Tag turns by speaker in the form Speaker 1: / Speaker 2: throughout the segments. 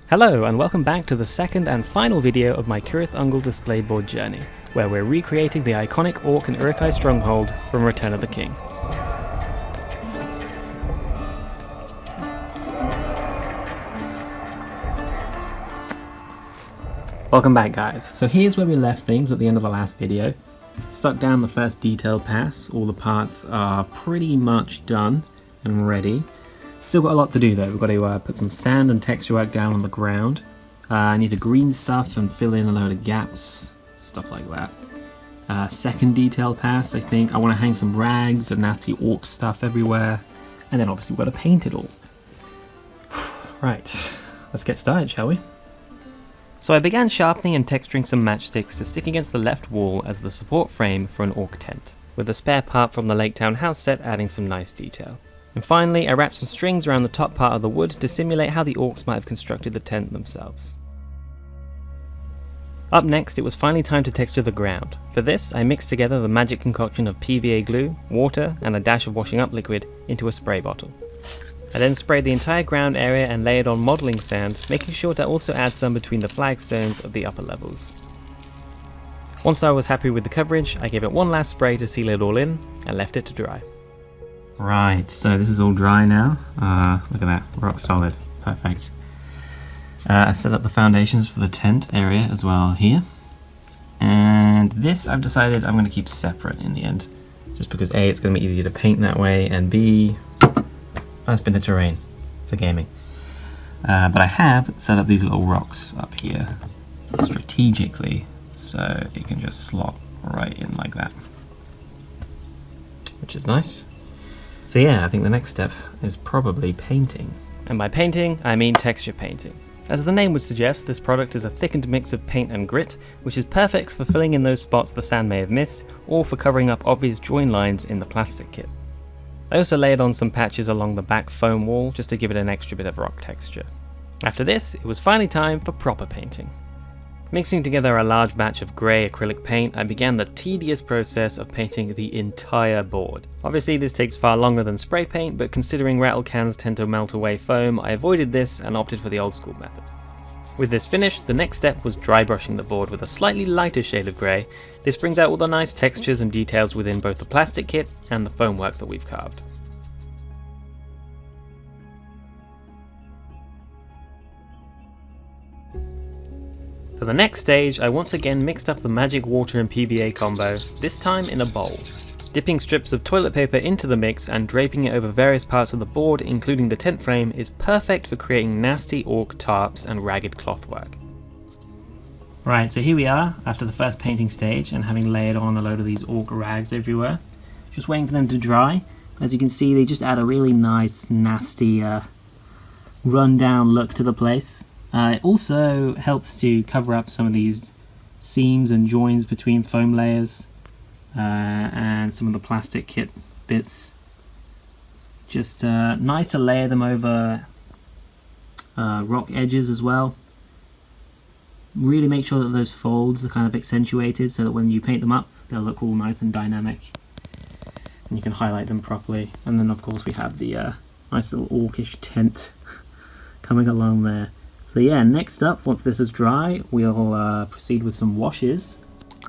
Speaker 1: Hello and welcome back to the second and final video of my Cirith Ungol display board journey, where we're recreating the iconic Orc and Uruk-hai stronghold from Return of the King. Welcome back guys. So here's where we left things at the end of the last video. Stuck down the first detail pass, all the parts are pretty much done and ready. Still got a lot to do though. We've got to put some sand and texture work down on the ground. I need to green stuff and fill in a load of gaps, stuff like that. Second detail pass, I think. I want to hang some rags and nasty orc stuff everywhere. And then obviously we've got to paint it all. Right, let's get started, shall we? So I began sharpening and texturing some matchsticks to stick against the left wall as the support frame for an orc tent, with a spare part from the Lake Town house set adding some nice detail. And finally, I wrapped some strings around the top part of the wood to simulate how the orcs might have constructed the tent themselves. Up next, it was finally time to texture the ground. For this, I mixed together the magic concoction of PVA glue, water, and a dash of washing up liquid into a spray bottle. I then sprayed the entire ground area and layered on modelling sand, making sure to also add some between the flagstones of the upper levels. Once I was happy with the coverage, I gave it one last spray to seal it all in, and left it to dry. Right, so this is all dry now. Look at that, rock solid, perfect. I've set up the foundations for the tent area as well here. And this I've decided I'm going to keep separate in the end. Just because A, it's going to be easier to paint that way, and B, nice bit of terrain for gaming. But I have set up these little rocks up here strategically, so it can just slot right in like that. Which is nice. So yeah, I think the next step is probably painting. And by painting, I mean texture painting. As the name would suggest, this product is a thickened mix of paint and grit, which is perfect for filling in those spots the sand may have missed, or for covering up obvious join lines in the plastic kit. I also layered on some patches along the back foam wall just to give it an extra bit of rock texture. After this, it was finally time for proper painting. Mixing together a large batch of grey acrylic paint, I began the tedious process of painting the entire board. Obviously this takes far longer than spray paint, but considering rattle cans tend to melt away foam, I avoided this and opted for the old school method. With this finished, the next step was dry brushing the board with a slightly lighter shade of grey. This brings out all the nice textures and details within both the plastic kit and the foam work that we've carved. For the next stage, I once again mixed up the magic water and PVA combo, this time in a bowl. Dipping strips of toilet paper into the mix and draping it over various parts of the board, including the tent frame, is perfect for creating nasty orc tarps and ragged cloth work. Right, so here we are after the first painting stage and having layered on a load of these orc rags everywhere. Just waiting for them to dry. As you can see, they just add a really nice, nasty, run-down look to the place. It also helps to cover up some of these seams and joins between foam layers and some of the plastic kit bits. Just nice to layer them over rock edges as well. Really make sure that those folds are kind of accentuated so that when you paint them up they'll look all nice and dynamic and you can highlight them properly. And then of course we have the nice little orcish tent coming along there. So yeah, next up, once this is dry, we'll proceed with some washes.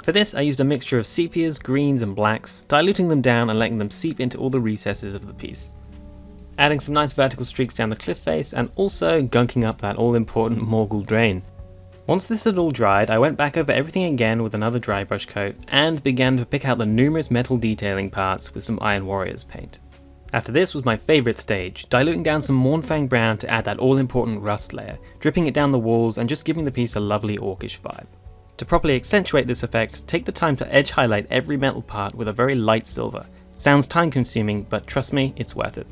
Speaker 1: For this, I used a mixture of sepias, greens and blacks, diluting them down and letting them seep into all the recesses of the piece. Adding some nice vertical streaks down the cliff face and also gunking up that all-important Morgul drain. Once this had all dried, I went back over everything again with another dry brush coat and began to pick out the numerous metal detailing parts with some Iron Warriors paint. After this was my favourite stage, diluting down some Mournfang brown to add that all-important rust layer, dripping it down the walls and just giving the piece a lovely orcish vibe. To properly accentuate this effect, take the time to edge highlight every metal part with a very light silver. Sounds time consuming, but trust me, it's worth it.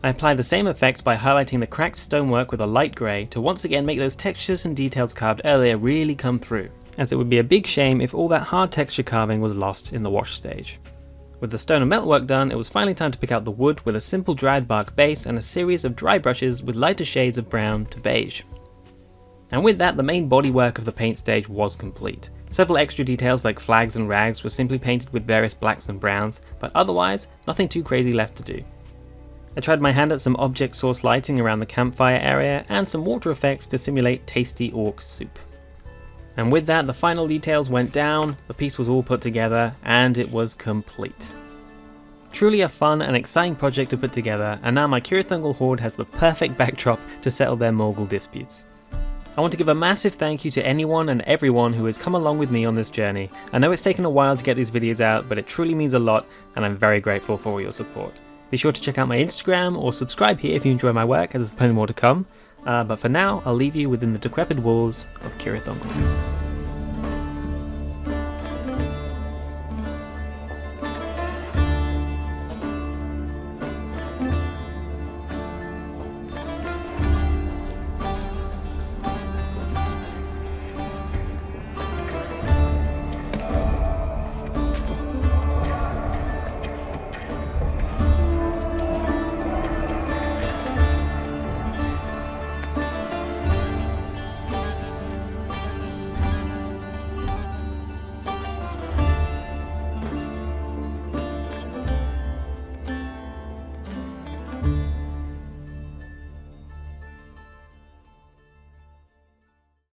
Speaker 1: I apply the same effect by highlighting the cracked stonework with a light grey to once again make those textures and details carved earlier really come through, as it would be a big shame if all that hard texture carving was lost in the wash stage. With the stone and metalwork done, it was finally time to pick out the wood with a simple dried bark base and a series of dry brushes with lighter shades of brown to beige. And with that, the main bodywork of the paint stage was complete. Several extra details like flags and rags were simply painted with various blacks and browns, but otherwise, nothing too crazy left to do. I tried my hand at some object source lighting around the campfire area and some water effects to simulate tasty orc soup. And with that, the final details went down, the piece was all put together, and it was complete. Truly a fun and exciting project to put together, and now my Cirith Ungol horde has the perfect backdrop to settle their Morgul disputes. I want to give a massive thank you to anyone and everyone who has come along with me on this journey. I know it's taken a while to get these videos out, but it truly means a lot, and I'm very grateful for all your support. Be sure to check out my Instagram or subscribe here if you enjoy my work, as there's plenty more to come. But for now, I'll leave you within the decrepit walls of Cirith Ungol.